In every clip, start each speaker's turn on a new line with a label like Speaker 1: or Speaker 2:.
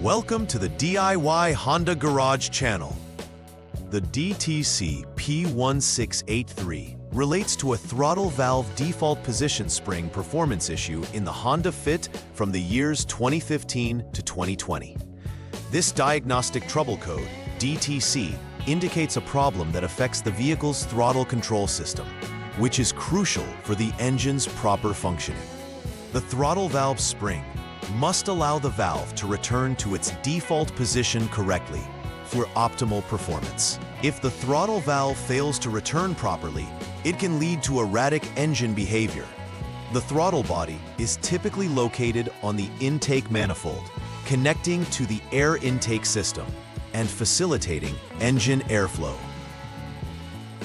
Speaker 1: Welcome to the DIY Honda Garage channel. The DTC P1683 relates to a throttle valve default position spring performance issue in the Honda Fit from the years 2015 to 2020. This diagnostic trouble code, DTC, indicates a problem that affects the vehicle's throttle control system, which is crucial for the engine's proper functioning. The throttle valve spring must allow the valve to return to its default position correctly for optimal performance. If the throttle valve fails to return properly, it can lead to erratic engine behavior. The throttle body is typically located on the intake manifold, connecting to the air intake system and facilitating engine airflow.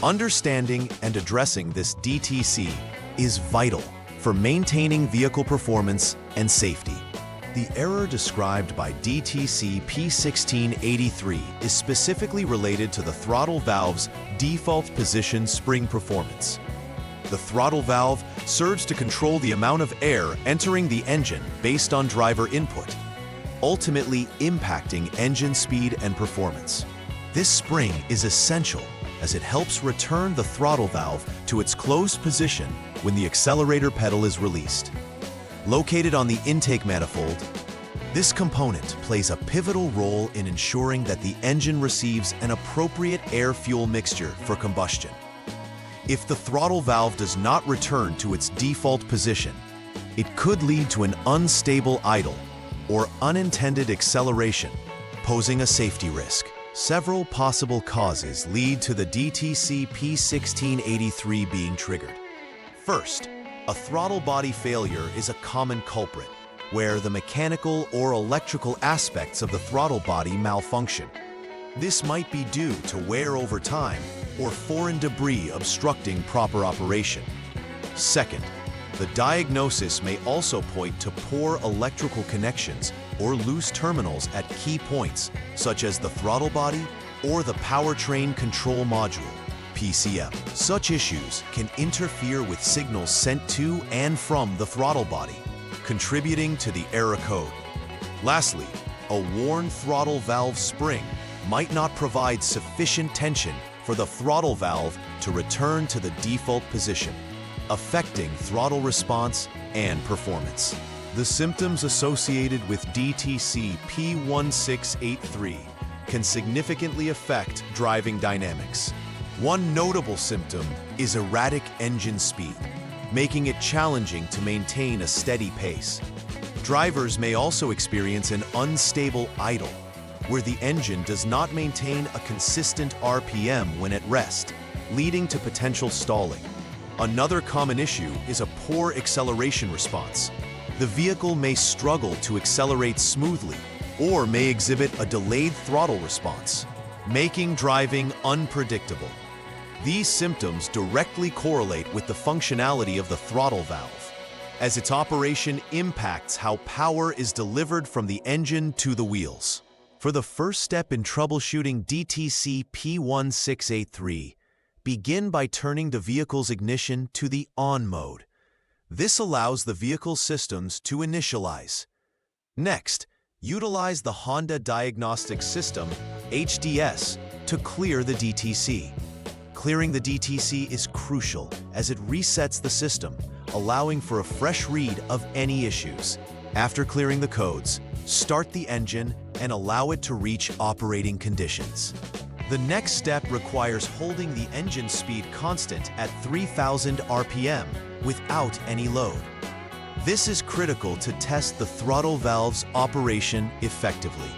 Speaker 1: Understanding and addressing this DTC is vital for maintaining vehicle performance and safety. The error described by DTC P1683 is specifically related to the throttle valve's default position spring performance. The throttle valve serves to control the amount of air entering the engine based on driver input, ultimately impacting engine speed and performance. This spring is essential as it helps return the throttle valve to its closed position when the accelerator pedal is released. Located on the intake manifold, this component plays a pivotal role in ensuring that the engine receives an appropriate air-fuel mixture for combustion. If the throttle valve does not return to its default position, it could lead to an unstable idle or unintended acceleration, posing a safety risk. Several possible causes lead to the DTC P1683 being triggered. First, a throttle body failure is a common culprit, where the mechanical or electrical aspects of the throttle body malfunction. This might be due to wear over time or foreign debris obstructing proper operation. Second, the diagnosis may also point to poor electrical connections or loose terminals at key points, such as the throttle body or the powertrain control module, PCM. Such issues can interfere with signals sent to and from the throttle body, contributing to the error code. Lastly, a worn throttle valve spring might not provide sufficient tension for the throttle valve to return to the default position, affecting throttle response and performance. The symptoms associated with DTC P1683 can significantly affect driving dynamics. One notable symptom is erratic engine speed, making it challenging to maintain a steady pace. Drivers may also experience an unstable idle, where the engine does not maintain a consistent RPM when at rest, leading to potential stalling. Another common issue is a poor acceleration response. The vehicle may struggle to accelerate smoothly or may exhibit a delayed throttle response, making driving unpredictable. These symptoms directly correlate with the functionality of the throttle valve, as its operation impacts how power is delivered from the engine to the wheels. For the first step in troubleshooting DTC P1683, begin by turning the vehicle's ignition to the on mode. This allows the vehicle systems to initialize. Next, utilize the Honda Diagnostics System, HDS, to clear the DTC. Clearing the DTC is crucial as it resets the system, allowing for a fresh read of any issues. After clearing the codes, start the engine and allow it to reach operating conditions. The next step requires holding the engine speed constant at 3,000 RPM without any load. This is critical to test the throttle valve's operation effectively.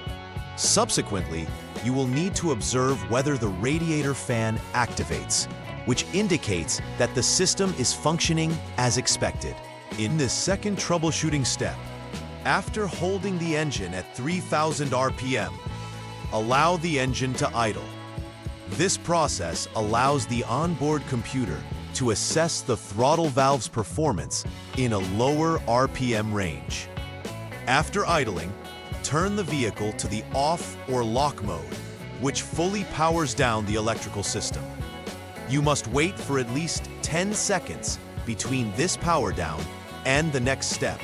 Speaker 1: Subsequently, you will need to observe whether the radiator fan activates, which indicates that the system is functioning as expected. In this second troubleshooting step, after holding the engine at 3,000 RPM, allow the engine to idle. This process allows the onboard computer to assess the throttle valve's performance in a lower RPM range. After idling, turn the vehicle to the off or lock mode, which fully powers down the electrical system. You must wait for at least 10 seconds between this power down and the next step,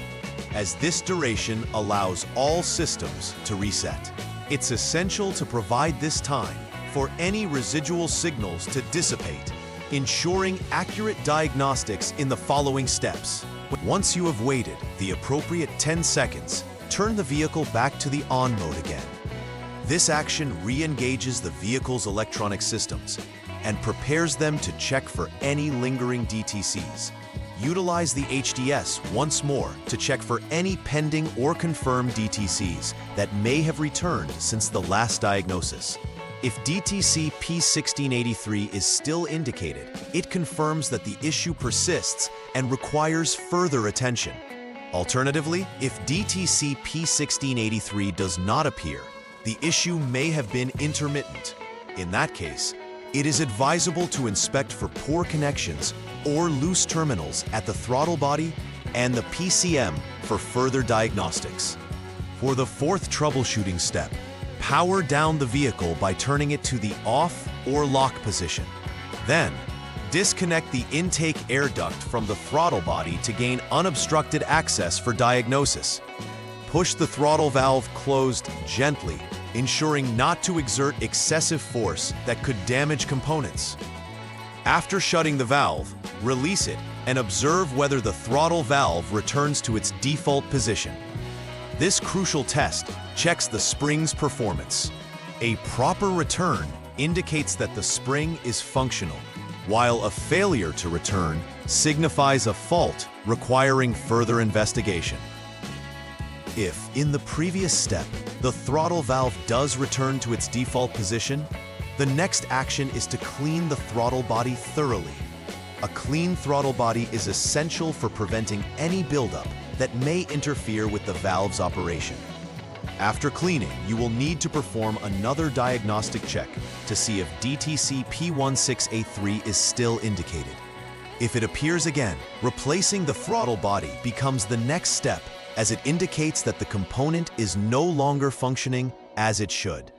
Speaker 1: as this duration allows all systems to reset. It's essential to provide this time for any residual signals to dissipate, ensuring accurate diagnostics in the following steps. Once you have waited the appropriate 10 seconds, turn the vehicle back to the on mode again. This action re-engages the vehicle's electronic systems and prepares them to check for any lingering DTCs. Utilize the HDS once more to check for any pending or confirmed DTCs that may have returned since the last diagnosis. If DTC P1683 is still indicated, it confirms that the issue persists and requires further attention. Alternatively, if DTC P1683 does not appear, the issue may have been intermittent. In that case, it is advisable to inspect for poor connections or loose terminals at the throttle body and the PCM for further diagnostics. For the fourth troubleshooting step, power down the vehicle by turning it to the off or lock position. Then, disconnect the intake air duct from the throttle body to gain unobstructed access for diagnosis. Push the throttle valve closed gently, ensuring not to exert excessive force that could damage components. After shutting the valve, release it and observe whether the throttle valve returns to its default position. This crucial test checks the spring's performance. A proper return indicates that the spring is functional, while a failure to return signifies a fault requiring further investigation. If, in the previous step, the throttle valve does return to its default position, the next action is to clean the throttle body thoroughly. A clean throttle body is essential for preventing any buildup that may interfere with the valve's operation. After cleaning, you will need to perform another diagnostic check to see if DTC P1683 is still indicated. If it appears again, replacing the throttle body becomes the next step, as it indicates that the component is no longer functioning as it should.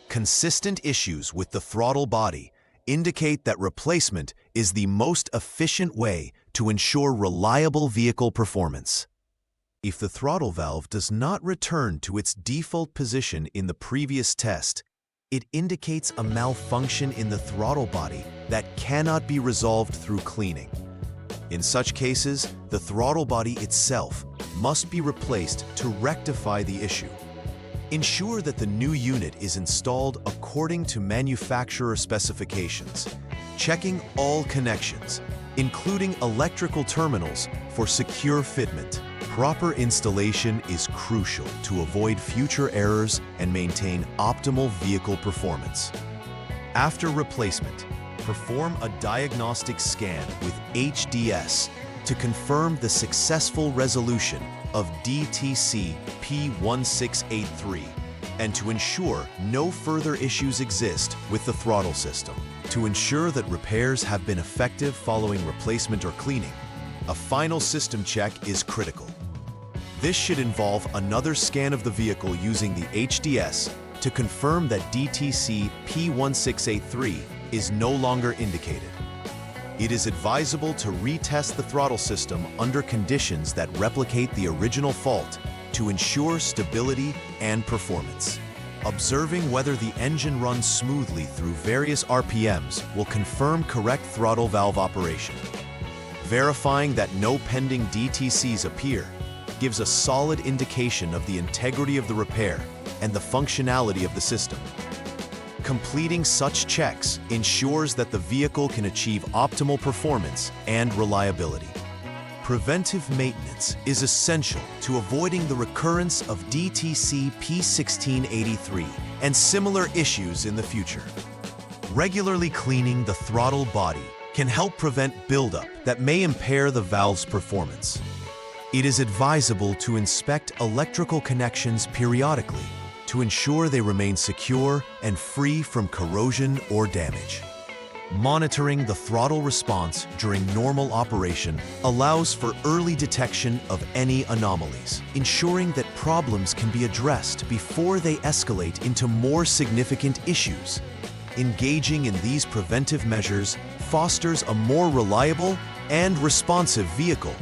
Speaker 1: Consistent issues with the throttle body indicate that replacement is the most efficient way to ensure reliable vehicle performance. If the throttle valve does not return to its default position in the previous test, it indicates a malfunction in the throttle body that cannot be resolved through cleaning. In such cases, the throttle body itself must be replaced to rectify the issue. Ensure that the new unit is installed according to manufacturer specifications, checking all connections, including electrical terminals, for secure fitment. Proper installation is crucial to avoid future errors and maintain optimal vehicle performance. After replacement, perform a diagnostic scan with HDS to confirm the successful resolution of DTC P1683 and to ensure no further issues exist with the throttle system. To ensure that repairs have been effective following replacement or cleaning, a final system check is critical. This should involve another scan of the vehicle using the HDS to confirm that DTC P1683 is no longer indicated. It is advisable to retest the throttle system under conditions that replicate the original fault to ensure stability and performance. Observing whether the engine runs smoothly through various RPMs will confirm correct throttle valve operation. Verifying that no pending DTCs appear gives a solid indication of the integrity of the repair and the functionality of the system. Completing such checks ensures that the vehicle can achieve optimal performance and reliability. Preventive maintenance is essential to avoiding the recurrence of DTC P1683 and similar issues in the future. Regularly cleaning the throttle body can help prevent buildup that may impair the valve's performance. It is advisable to inspect electrical connections periodically to ensure they remain secure and free from corrosion or damage. Monitoring the throttle response during normal operation allows for early detection of any anomalies, ensuring that problems can be addressed before they escalate into more significant issues. Engaging in these preventive measures fosters a more reliable and responsive vehicle,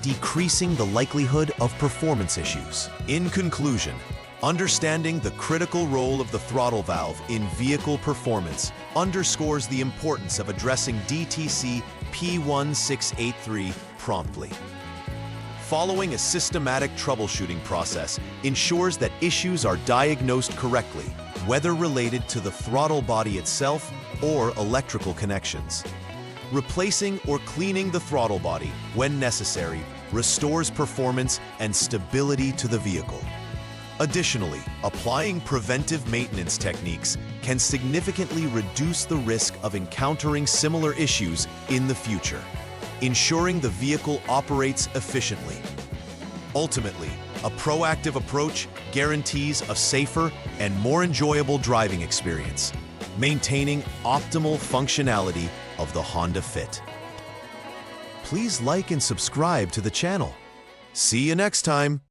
Speaker 1: decreasing the likelihood of performance issues. In conclusion, understanding the critical role of the throttle valve in vehicle performance underscores the importance of addressing DTC P1683 promptly. Following a systematic troubleshooting process ensures that issues are diagnosed correctly, whether related to the throttle body itself or electrical connections. Replacing or cleaning the throttle body, when necessary, restores performance and stability to the vehicle. Additionally, applying preventive maintenance techniques can significantly reduce the risk of encountering similar issues in the future, ensuring the vehicle operates efficiently. Ultimately, a proactive approach guarantees a safer and more enjoyable driving experience, maintaining optimal functionality of the Honda Fit. Please like and subscribe to the channel. See you next time.